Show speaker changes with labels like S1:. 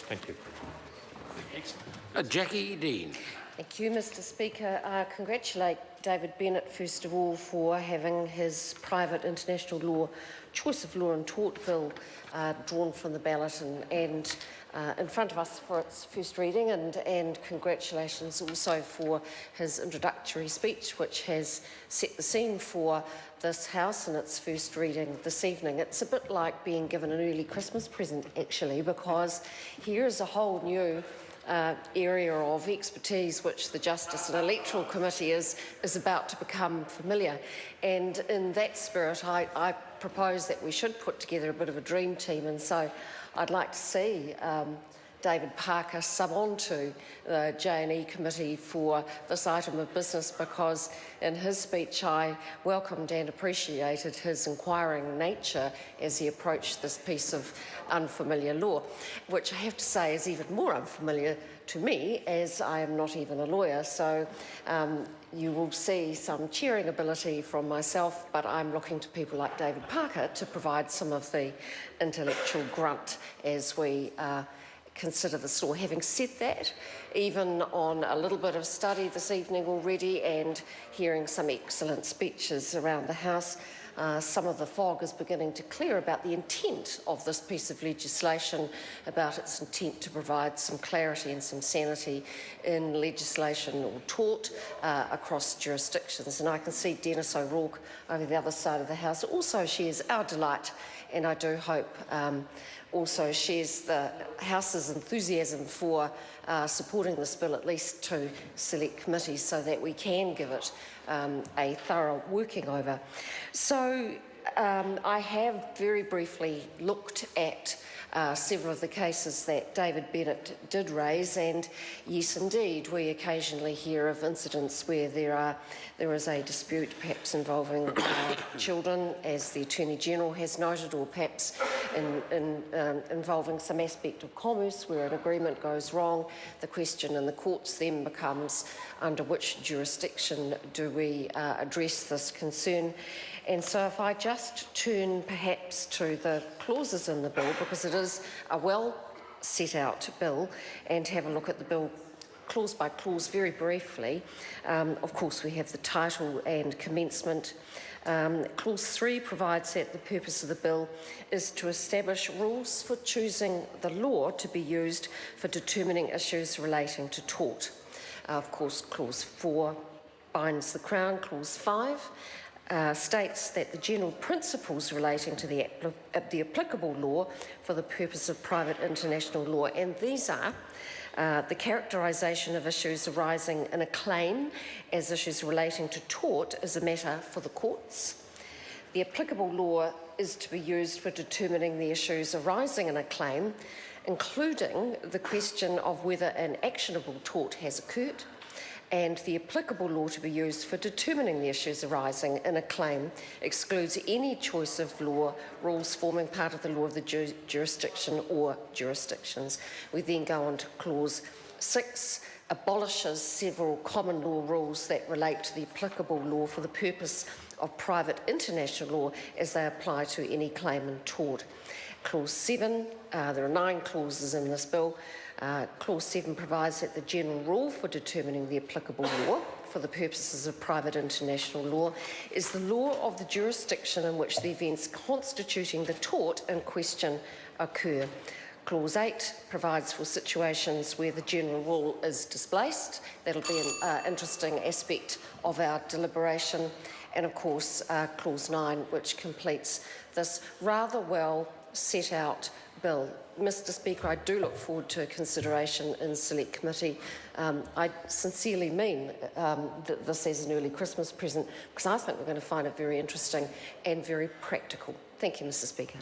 S1: Thank you.
S2: Jackie Dean.
S3: Thank you, Mr Speaker. Congratulate David Bennett, first of all, for having his private international law, choice of law and tort bill drawn from the ballot and in front of us for its first reading, and congratulations also for his introductory speech, which has set the scene for this House in its first reading this evening. It's a bit like being given an early Christmas present, actually, because here is a whole new area of expertise which the Justice and Electoral Committee is about to become familiar. And in that spirit, I propose that we should put together a bit of a dream team, and so I'd like to see David Parker sub on to the J&E Committee for this item of business, because in his speech I welcomed and appreciated his inquiring nature as he approached this piece of unfamiliar law, which I have to say is even more unfamiliar to me, as I am not even a lawyer. So you will see some cheering ability from myself, but I'm looking to people like David Parker to provide some of the intellectual grunt as we consider this law. Having said that, even on a little bit of study this evening already and hearing some excellent speeches around the House, some of the fog is beginning to clear about the intent of this piece of legislation, about its intent to provide some clarity and some sanity in legislation or tort across jurisdictions. And I can see Dennis O'Rourke over the other side of the House also shares our delight, and I do hope also shares the House's enthusiasm for supporting this bill, at least to select committees, so that we can give it a thorough working over. So I have very briefly looked at several of the cases that David Bennett did raise, and yes, indeed, we occasionally hear of incidents where there is a dispute, perhaps involving children, as the Attorney-General has noted, or perhaps involving some aspect of commerce where an agreement goes wrong. The question in the courts then becomes, under which jurisdiction do we address this concern? And so if I just turn perhaps to the clauses in the bill, because it is a well set out bill, and have a look at the bill clause by clause very briefly. Of course, we have the title and commencement. Clause 3 provides that the purpose of the bill is to establish rules for choosing the law to be used for determining issues relating to tort. Of course, clause 4 binds the Crown. Clause 5 states that the general principles relating to the applicable law for the purpose of private international law, and these are the characterisation of issues arising in a claim as issues relating to tort is a matter for the courts. The applicable law is to be used for determining the issues arising in a claim, including the question of whether an actionable tort has occurred, and the applicable law to be used for determining the issues arising in a claim excludes any choice of law rules forming part of the law of the jurisdiction or jurisdictions. We then go on to clause 6, abolishes several common law rules that relate to the applicable law for the purpose of private international law as they apply to any claim in tort. Clause 7, there are 9 clauses in this bill. Clause 7 provides that the general rule for determining the applicable law for the purposes of private international law is the law of the jurisdiction in which the events constituting the tort in question occur. Clause 8 provides for situations where the general rule is displaced. That'll be an interesting aspect of our deliberation. And of course, Clause 9, which completes this rather well set out bill. Mr Speaker, I do look forward to consideration in Select Committee. I sincerely mean this as an early Christmas present, because I think we're going to find it very interesting and very practical. Thank you, Mr Speaker.